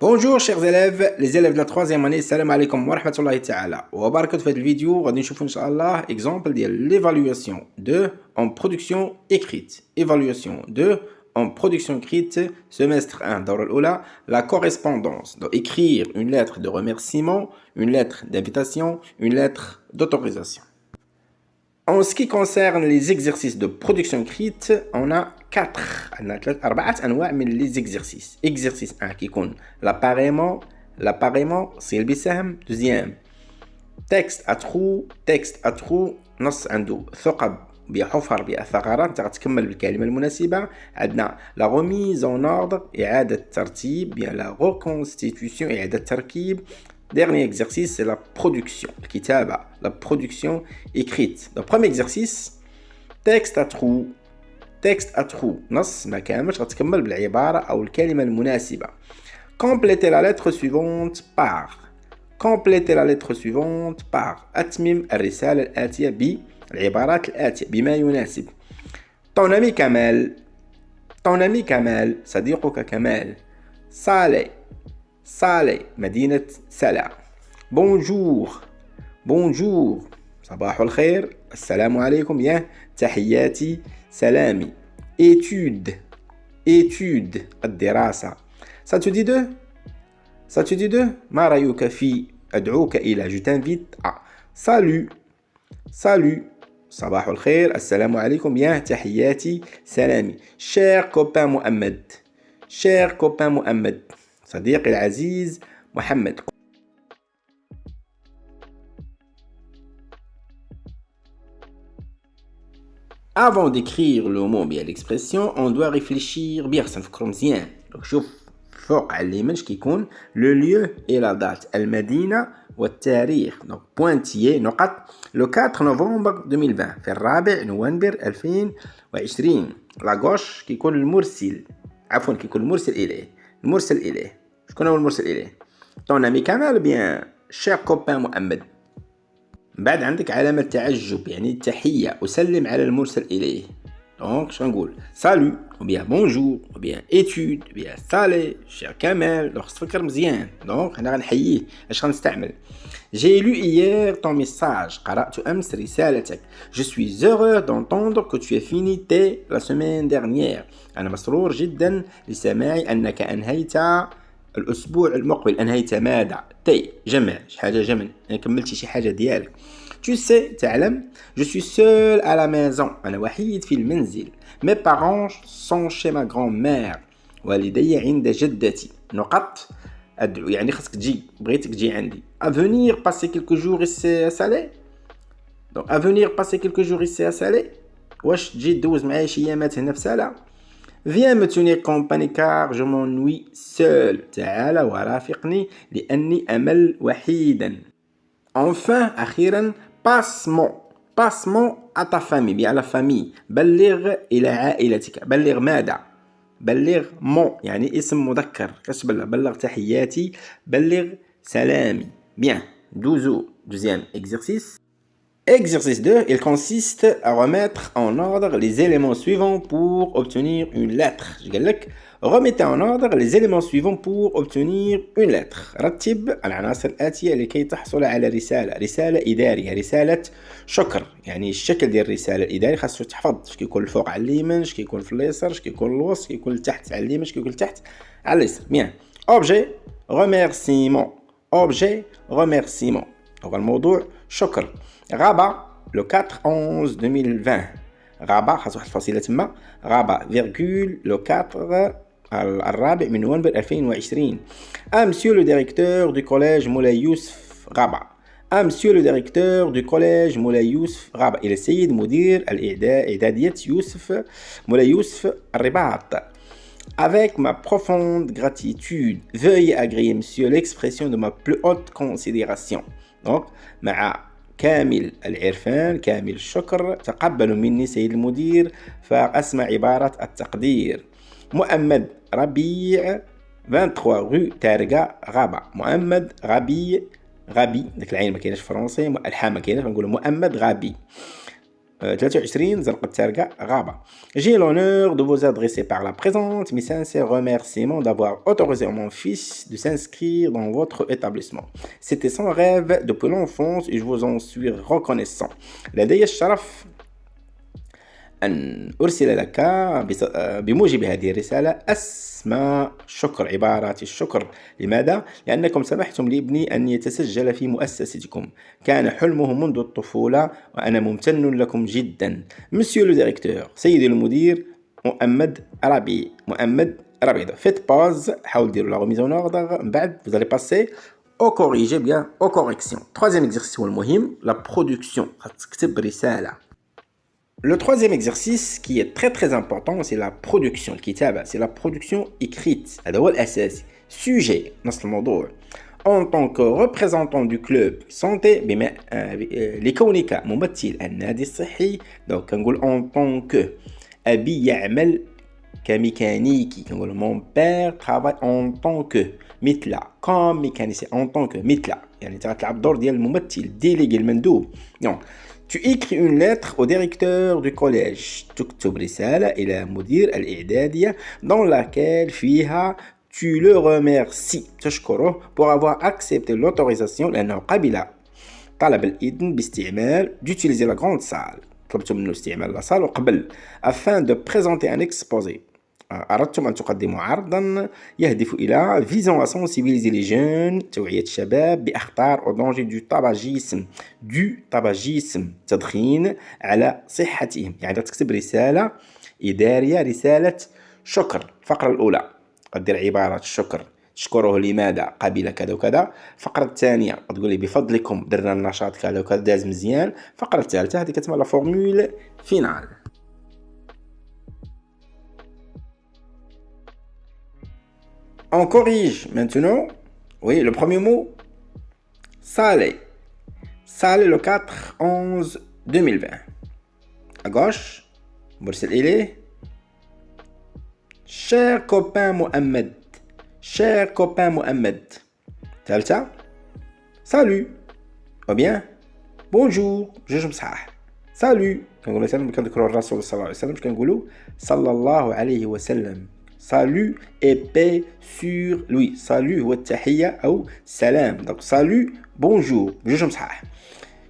Bonjour chers élèves, les élèves de la troisième année, salam alaikum wa rahmatullahi ta'ala. Wa barakatuh في هذه الفيديو غادي نشوفوا ان شاء الله exemple ديال l'évaluation de en production écrite. Évaluation de en production écrite, semestre 1 الدورة الأولى, la correspondance. Donc écrire une lettre de remerciement, une lettre d'invitation, une lettre d'autorisation. En ce qui concerne les exercices de production écrite, on a 4 أنواع من les exercices. Exercice 1 qui يكون l'appareillement c'est بسهم. Deuxième, texte à trous نص عنده ثقب بحفر بثغرات انت غتكمل بالكلمة المناسبة. عندنا la remise en ordre إعادة ترتيب, bien la reconstitution إعادة تركيب. Dernier exercice, c'est la production, الكتابة, la production écrite. Le premier exercice, texte à trous, نص ما كاملش غتكمل بالعبارة أو الكلمة المناسبة. Complétez la lettre suivante par أتمم الرسالة الآتية بالعبارات الآتية بما يناسب. Ton ami Kamal, صديقك كمال. صالح مدينة سلا. Bonjour صباح الخير, السلام عليكم, يا تحياتي سلامي. Étude الدراسة. Ça te dit de ما رأيك في أدعوك إلى, je t'invite à. Salut صباح الخير, السلام عليكم, يا تحياتي سلامي. Cher copain محمد, صديقي العزيز محمد. Avant d'écrire le mot bien l'expression, on doit réfléchir bien. Ça نفكروا مزيان. Donc شوف فوق على اليمين اش كيكون le lieu et la date, المدينة والتاريخ. Donc pointillé نقط le 4 novembre 2020 في الرابع نوفمبر 2020. La gauche كيكون المرسل, عفوا كيكون المرسل إليه. شكون هو المرسل إليه؟ Ton ami Kamal, bien cher copain محمد. بعد عندك علامة تعجب, يعني التحية, أسلم على المرسل إليه. Donc شنو نقول؟ salut ou bien bonjour ou bien étude ou bien salut cher Kamal. Donc تفكر مزيان. Donc حنا غنحييه. اش غنستعمل؟ J'ai lu hier ton message. قرأت أمس رسالتك. Je suis heureux d'entendre que tu as fini la semaine dernière. أنا مسرور جدا لسماعي أنك أنهيت الأسبوع المقبل. أنهيت ماذا؟ جمع, حاجة جمع, كملتي شي حاجة ديالك. Tu sais, تعلم, je suis seul à la maison. أنا وحيد في المنزل. Mes parents sont chez ma grand-mère. والدي عند جدتي. نقط أدعو, يعني خاصك تجي, بغيتك تجي عندي. À venir passer quelques jours ici à Salé. Donc à venir passer quelques jours ici à Salé. واش تجي تدوز معايا شي ايامات هنا في سلا. Viens me tenir compagnie car je m'ennuie seul. تعال ورافقني لأني أمل وحيدا. Enfin, أخيرا, passe mon à ta famille, bien à la famille. بلغ إلى عائلتك. بلغ ماذا؟ بلغ mon, يعني اسم مذكر. كاش بلغ تحياتي, بلغ سلامي. Bien, deuxième exercice. Exercice 2, il consiste à remettre en ordre les éléments suivants pour obtenir une lettre. Je dis, remettez en ordre les éléments suivants pour obtenir une lettre. رتب العناصر الآتية لكي تحصل على رسالة إدارية, رسالة شكر. يعني الشكل ديال الرسالة الإدارية خاصو تحفظ. اش كيكون الفوق على اليمين, اش كيكون في اليسار, اش كيكون الوسط, كيكون التحت على اليمين, اش كيكون التحت على اليسار. Bien. Objet remerciement. Donc الموضوع شكر. غابة le 4/11/2020. غابة خاص واحد الفاصلة تما. غابة virgule le 4 الرابع من نوفمبر 2020. Monsieur le directeur du collège مولاي يوسف غابة. Monsieur le directeur du collège مولاي يوسف غابة. إلى السيد مدير إعدادية يوسف مولاي يوسف الرباط. Avec ma profonde gratitude, veuillez agréer, monsieur, l'expression de ma plus haute considération. Donc, مع كامل العرفان, كامل الشكر, تقبلوا مني سيد المدير, فأسمع عبارة التقدير. محمد ربيع 23 rue تارقة غابة. محمد غبي, داك العين ما كايناش فرنسي, الحاء ما كايناش, غنقولوا محمد غبي. 23 زنقة تارقة غابة. J'ai l'honneur de vous adresser par la présente mes sincères remerciements d'avoir autorisé mon fils de s'inscrire dans votre établissement. C'était son rêve depuis l'enfance et je vous en suis reconnaissant. لدي الشرف أن أرسل لك بموجب هذه الرسالة أسمى شكر، عبارات الشكر. لماذا؟ لأنكم سمحتم لابني أن يتسجل في مؤسستكم. كان حلمه منذ الطفولة وأنا ممتن لكم جدا. Monsieur le directeur، سيدي المدير، مؤمد ربيع. Faites pause، حاول ديروا la remise en ordre. من بعد vous allez passer au corriger bien aux corrections. Troisième exercice هو المهم، la production. تكتب رسالة. Le troisième exercice qui est très très important, c'est la production. الكتابة c'est la production écrite. هذا هو الأساسي. Sujet نص الموضوع. En tant que représentant du club santé بما لكونك ممثل النادي الصحي، donc كنقول en tant que. أبي يعمل كميكانيكي، كنقول mon père travaille en tant que. مثل comme mécanicien en tant que مثل يعني تلعب دور ديال الممثل délégué المندوب. donc Tu écris une lettre au directeur du collège. تكتب رسالة إلى مدير الإعدادية dans laquelle فيها tu le remercies. تشكره pour avoir accepté l'autorisation لأنه قبل طلب الإذن باستعمال d'utiliser la grande salle. طلبت منه استعمال la salle وقبل afin de présenter un exposé. أردتم أن تقدموا عرضا يهدف إلى visant à sensibiliser les jeunes، توعية الشباب بأخطار au danger du tabagisme تدخين على صحتهم. يعني تكتب رسالة إدارية، رسالة شكر. الفقرة الأولى قدر عبارة الشكر، تشكره لماذا قبل كذا وكذا. الفقرة الثانية تقول لي بفضلكم درنا النشاط كذا وكذا داز مزيان. الفقرة الثالثة هذه كتسمى لا فورمول فينال. On corrige maintenant. Oui, le premier mot, salé. Salé le 4/11/2020. À gauche, مرسل إليه cher copain Mohamed. Cher copain Mohamed. ثالثة salut ou bien bonjour جوج مصحاح. salut كنقولوا مثلا كنذكروا الرسول صلى الله عليه وسلم كنقولوا صلى الله عليه وسلم. Salut et paix sur lui. Salut هو التحية أو سلام. Donc salut, bonjour. جوج مصحاح.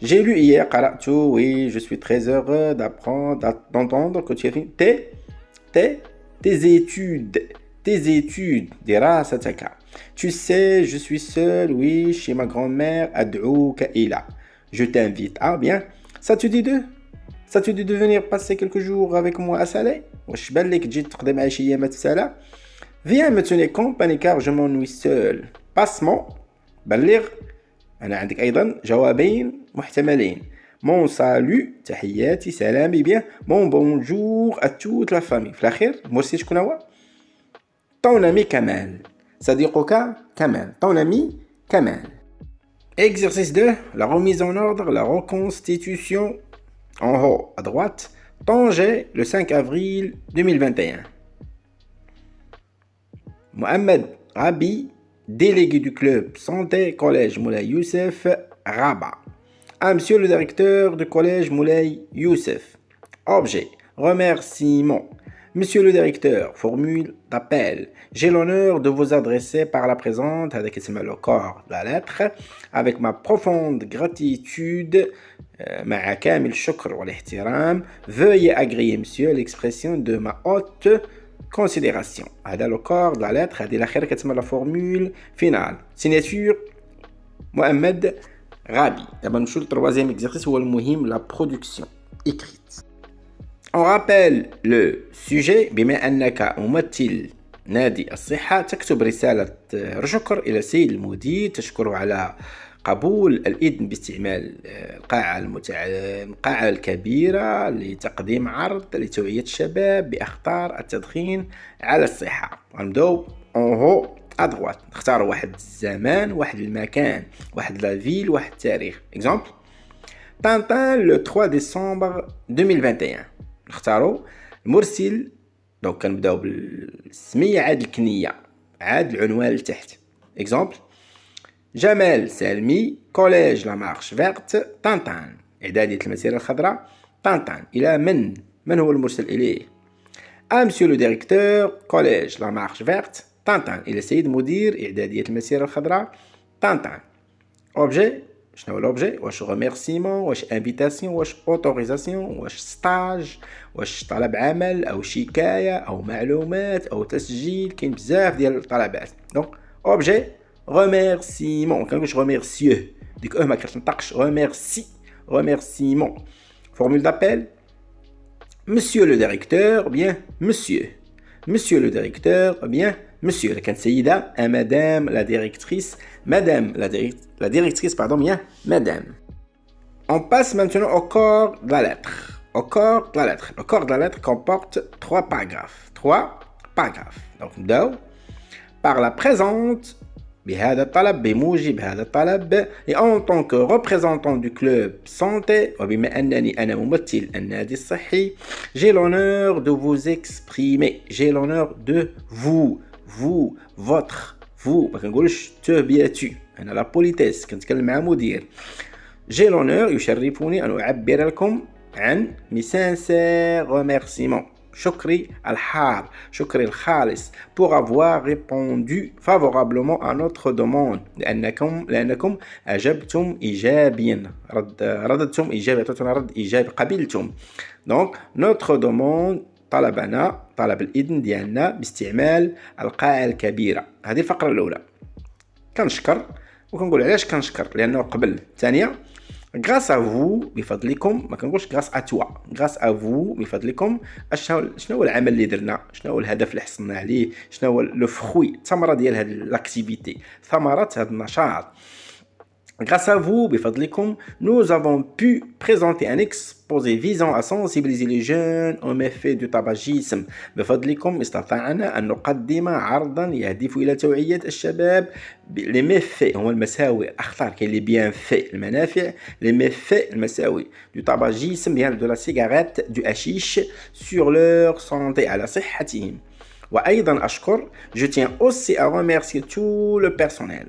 J'ai lu hier, قرأت. Oui, je suis très heureux d'entendre que tu as fini tes études. دراستك. Tu sais, je suis seul, oui, chez ma grand-mère. أدعوك إلى. Je t'invite. Ah bien. Ça te dit de venir passer quelques jours avec moi à Salé? واش بان لك تجي تقضي معايا شي ايامات في سالة؟ Viens me tenir compagnie car je m'ennuie seul. Passement بلغ. انا عندك ايضا جوابين محتملين. Mon salut تحياتي سلامي bien. Mon bonjour à toute la famille. في الاخير مرسي شكون هو؟ Ton ami Kamal. صديقك كمال. Ton ami Kamal. Exercice 2. La remise en ordre, la reconstitution. En haut à droite, Tanger le 5 avril 2021. Mohamed Rabi, délégué du club santé collège Moulay Youssef Rabat. À monsieur le directeur du collège Moulay Youssef. Objet, remerciement. Monsieur le directeur, formule d'appel. J'ai l'honneur de vous adresser par la présente, avec le corps de la lettre, avec ma profonde gratitude, مع كامل الشكر والاحترام. Veuillez agréer monsieur l'expression de ma haute considération. هذا le corps de la lettre. هذه الأخيرة كتسمى la formule finale. Signature محمد غابي. دابا نمشيو للتروازيام exercice هو المهم la production écrite. On rappelle le sujet. بما أنك ممثل نادي الصحة تكتب رسالة شكر إلى السيد المدير تشكره على قبول الإذن باستعمال القاعة الكبيرة لتقديم عرض لتوعية الشباب بأخطار التدخين على الصحة. غنبداو en haut à droite. نختاروا واحد الزمان، واحد المكان، واحد لا فيل، واحد التاريخ. exemple Tintin le 3 décembre 2021. نختاروا المرسل. دونك كنبداو بالسمية عاد الكنية، عاد العنوان لتحت. exemple جمال سالمي كوليج لا مارش فيرت طنطان، إعدادية المسيرة الخضراء طنطان. إلى من هو المرسل إليه؟ Monsieur le directeur collège La Marche Verte طنطان. إلى السيد مدير إعدادية المسيرة الخضراء طنطان. Objet شنو هو l'objet؟ واش remerciement، واش invitation، واش autorisation، واش stage، واش طلب عمل أو شكاية أو معلومات أو تسجيل. كاين بزاف ديال الطلبات. دونك objet remerciement. كنقولش remercieux ديك ما كتنطقش. remerciement. Formule d'appel Monsieur le directeur bien monsieur. Monsieur le directeur bien monsieur. كانت سيدة madame la directrice. Madame la directrice pardon bien madame. On passe maintenant au corps de la lettre. Au corps de la lettre. Le corps de la lettre comporte 3 paragraphes. 3 paragraphes. Donc نبداو par la présente بهذا الطلب بموجب هذا الطلب. Et en tant que représentant du club santé وبما أنني أنا ممثل النادي الصحي j'ai l'honneur de vous exprimer. J'ai l'honneur de vous. Vous votre vous ما كنقولش te بيا tu. أنا لا بوليتيس كنتكلم مع مدير. J'ai l'honneur يشرفني أن أعبر لكم عن mes sincères remerciements. شكري الحار شكري الخالص pour avoir répondu favorablement à notre demande لأنكم أجبتم إيجابيا رددتم إيجابي رد إيجابي قبلتم. donc notre demande طلبنا طلب الإذن ديالنا باستعمال القاعة الكبيرة. هذه الفقرة الأولى. كنشكر وكنقول علاش كنشكر لأنه قبل. ثانية grâce à vous بفضلكم ما كنقولش grâce à toi. grâce à vous بفضلكم شنو هو العمل اللي درنا شنو هو الهدف اللي حصلنا عليه شنو هو لو فروي الثمرة ديال هاد لاكتيفيتي ثمرة هاد النشاط. Grâce à vous, بفضلكم, nous avons pu présenter un exposé visant à sensibiliser les jeunes aux méfaits du tabagisme. بفضلكم استطعنا أن نقدم عرضا يهدف إلى توعية الشباب les méfaits هما المساوئ الأخطار. كاين les bienfaits المنافع les méfaits المساوئ du tabagisme bien de la cigarette du hashish sur leur santé على صحتهم. وأيضا أشكر je tiens aussi à remercier tout le personnel.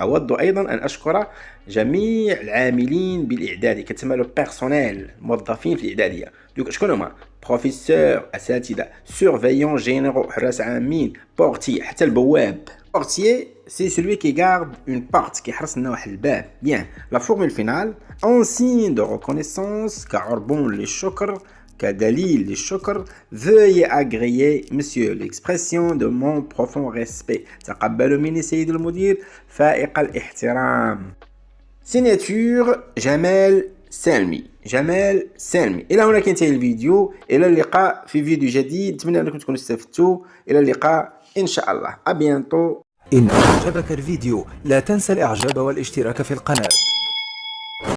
أود أيضا أن أشكر جميع العاملين بالإعدادية كتسمى لو بيرسونيل الموظفين في الإعدادية. دوك شكون هما؟ بروفيسور أساتذة سورفيون جينيرو حراس عامين بورتي حتى البواب. بورتيي سي celui qui garde une porte كيحرس لنا واحد الباب. bien la formule finale en signe de reconnaissance كعربون للشكر كدليل للشكر veuillez agréer monsieur l'expression de mon profond respect. تقبلوا مني سيد المدير فائق الاحترام. سيناتور جمال سالمي. جمال سالمي. إلى هنا كينتهي الفيديو. إلى اللقاء في فيديو جديد. أتمنى أنكم تكونوا استفدتوا. إلى اللقاء إن شاء الله. أبيانتو. إن أعجبك الفيديو لا تنسى الإعجاب والاشتراك في القناة.